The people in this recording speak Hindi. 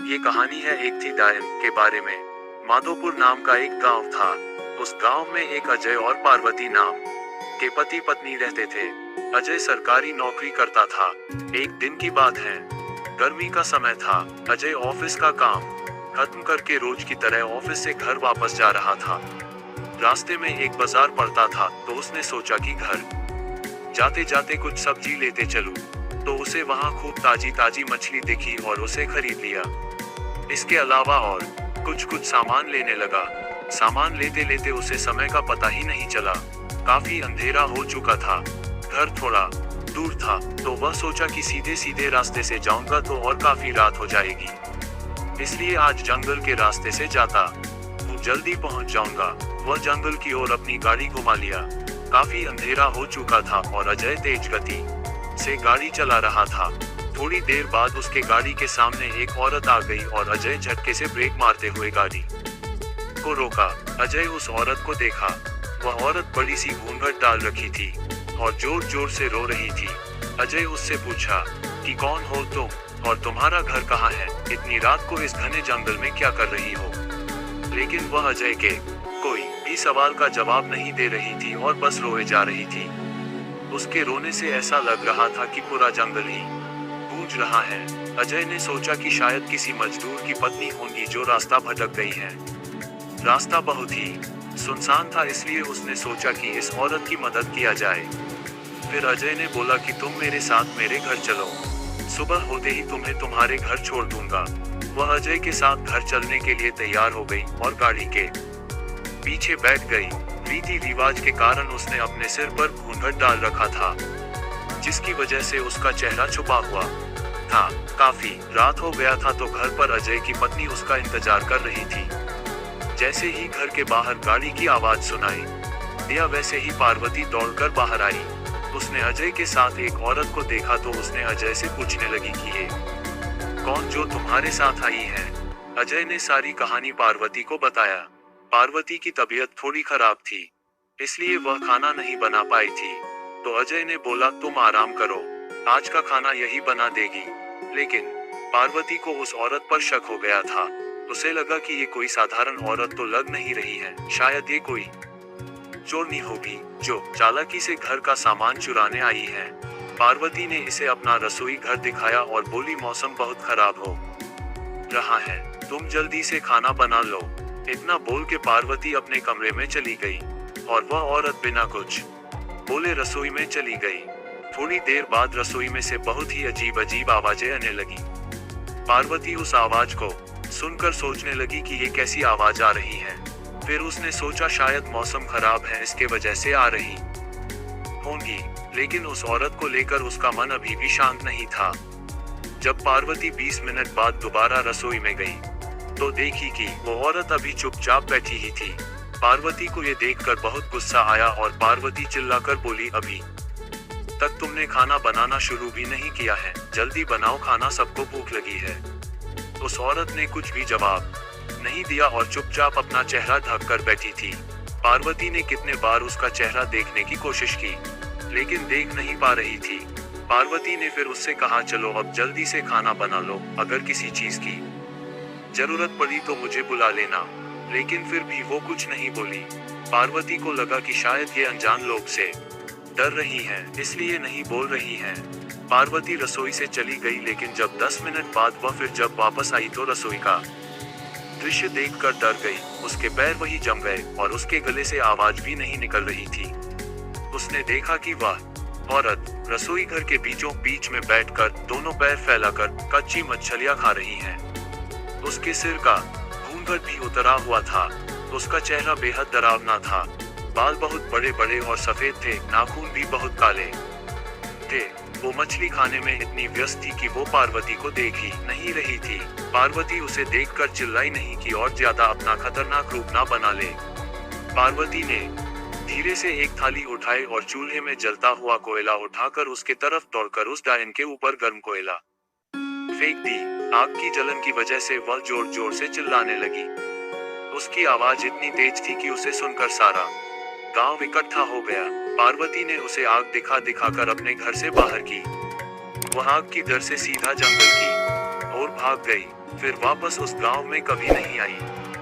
ये कहानी है एक थी डायन के बारे में। माधोपुर नाम का एक गांव था। उस गांव में एक अजय और पार्वती नाम के पति पत्नी रहते थे। अजय सरकारी नौकरी करता था। एक दिन की बात है, गर्मी का समय था। अजय ऑफिस का काम खत्म करके रोज की तरह ऑफिस से घर वापस जा रहा था। रास्ते में एक बाजार पड़ता था, तो उसने सोचा कि घर जाते जाते कुछ सब्जी लेते चलूं। तो उसे वहां खूब ताजी ताजी मछली दिखी और उसे खरीद लिया। इसके अलावा और कुछ सामान लेने लगा। सामान लेते लेते उसे समय का पता ही नहीं चला। काफी अंधेरा हो चुका था। घर थोड़ा दूर था, तो वह सोचा कि सीधे सीधे रास्ते से जाऊंगा तो और काफी रात हो जाएगी, इसलिए आज जंगल के रास्ते से जाता हूँ, जल्दी पहुंच जाऊंगा। वह जंगल की ओर अपनी गाड़ी घुमा लिया। काफी अंधेरा हो चुका था और अजय तेज गति से गाड़ी चला रहा था। थोड़ी देर बाद उसके गाड़ी के सामने एक औरत आ गई और अजय झटके से ब्रेक मारते हुए गाड़ी को रोका। अजय उस औरत को देखा। वह औरत बड़ी सी घूंघट डाल रखी थी और जोर जोर से रो रही थी। अजय उससे पूछा कि कौन हो तुम और तुम्हारा घर कहाँ है? इतनी रात को इस घने जंगल में क्या कर रही हो? लेकिन वह अजय के कोई भी सवाल का जवाब नहीं दे रही थी और बस रोए जा रही थी। उसके रोने से ऐसा लग रहा था कि पूरा जंगल ही गूंज रहा है। अजय ने सोचा कि शायद किसी मजदूर की पत्नी होंगी जो रास्ता भटक गई है। रास्ता बहुत ही सुनसान था, इसलिए उसने सोचा कि इस औरत की मदद किया जाए। फिर अजय ने बोला कि तुम मेरे साथ मेरे घर चलो, सुबह होते ही तुम्हें तुम्हारे घर छोड़ दूंगा। वह अजय के साथ घर चलने के लिए तैयार हो गई और गाड़ी के पीछे बैठ गई। रीति रिवाज के कारण उसने अपने सिर पर घूंघट डाल रखा था, जिसकी वजह से उसका चेहरा छुपा हुआ था। काफी रात हो गया था, तो घर पर अजय की पत्नी उसका इंतजार कर रही थी। जैसे ही घर के बाहर गाड़ी की आवाज सुनाई दिया, वैसे ही पार्वती दौड़कर बाहर आई। उसने अजय के साथ एक औरत को देखा तो उसने अजय से पूछने लगी कि ये कौन जो तुम्हारे साथ आई है? अजय ने सारी कहानी पार्वती को बताया। पार्वती की तबीयत थोड़ी खराब थी, इसलिए वह खाना नहीं बना पाई थी। तो अजय ने बोला तुम आराम करो, आज का खाना यही बना देगी। लेकिन पार्वती को उस औरत पर शक हो गया था। उसे लगा कि ये कोई साधारण औरत तो लग नहीं रही है, शायद ये कोई चोरनी होगी जो चालाकी से घर का सामान चुराने आई है। पार्वती ने इसे अपना रसोई घर दिखाया और बोली मौसम बहुत खराब हो रहा है, तुम जल्दी से खाना बना लो। इतना बोल के पार्वती अपने कमरे में चली गई और वह औरत बिना कुछ बोले रसोई में चली गई। थोड़ी देर बाद रसोई में से बहुत ही अजीब अजीब आवाजें आने लगी। पार्वती उस आवाज को सुनकर सोचने लगी कि ये कैसी आवाज आ रही है। फिर उसने सोचा शायद मौसम खराब है, इसके वजह से आ रही होंगी। लेकिन उस औरत को लेकर उसका मन अभी भी शांत नहीं था। जब पार्वती 20 मिनट बाद दोबारा रसोई में गई तो देखी कि वो औरत अभी चुपचाप बैठी ही थी। पार्वती को ये देखकर बहुत गुस्सा आया और पार्वती चिल्लाकर बोली अभी तक तुमने खाना बनाना शुरू भी नहीं किया है, जल्दी बनाओ खाना, सबको भूख लगी है। उस औरत ने कुछ भी जवाब नहीं दिया और चुपचाप अपना चेहरा ढक कर बैठी थी। पार्वती ने कितने बार उसका चेहरा देखने की कोशिश की, लेकिन देख नहीं पा रही थी। पार्वती ने फिर उससे कहा चलो अब जल्दी से खाना बना लो, अगर किसी चीज की जरूरत पड़ी तो मुझे बुला लेना। लेकिन फिर भी वो कुछ नहीं बोली। पार्वती को लगा कि शायद ये अनजान लोग से डर रही है, इसलिए नहीं बोल रही है। पार्वती रसोई से चली गई, लेकिन जब 10 मिनट बाद वह फिर जब वापस आई तो रसोई का दृश्य देखकर डर गई। उसके पैर वही जम गए और उसके गले से आवाज भी नहीं निकल रही थी। उसने देखा कि वह औरत रसोई घर के बीचों बीच में बैठकर दोनों पैर फैलाकर कच्ची मछलियां खा रही है। उसके सिर का घूंघट भी उतरा हुआ था। उसका चेहरा बेहद डरावना था। बाल बहुत बड़े बड़े और सफेद थे, नाखून भी बहुत काले थे। वो मछली खाने में इतनी व्यस्त थी कि वो पार्वती को देख ही नहीं रही थी। पार्वती उसे देखकर चिल्लाई नहीं कि और ज्यादा अपना खतरनाक रूप ना बना ले। पार्वती ने धीरे से एक थाली उठाई और चूल्हे में जलता हुआ कोयला उठाकर उसके तरफ दौड़कर उस डायन के ऊपर गर्म कोयला फेंक दी। आग की जलन की वजह से वह जोर जोर से चिल्लाने लगी। उसकी आवाज इतनी तेज थी कि उसे सुनकर सारा गांव इकट्ठा हो गया। पार्वती ने उसे आग दिखा दिखाकर अपने घर से बाहर की। वह आग की डर से सीधा जंगल की भाग गई, फिर वापस उस गांव में कभी नहीं आई।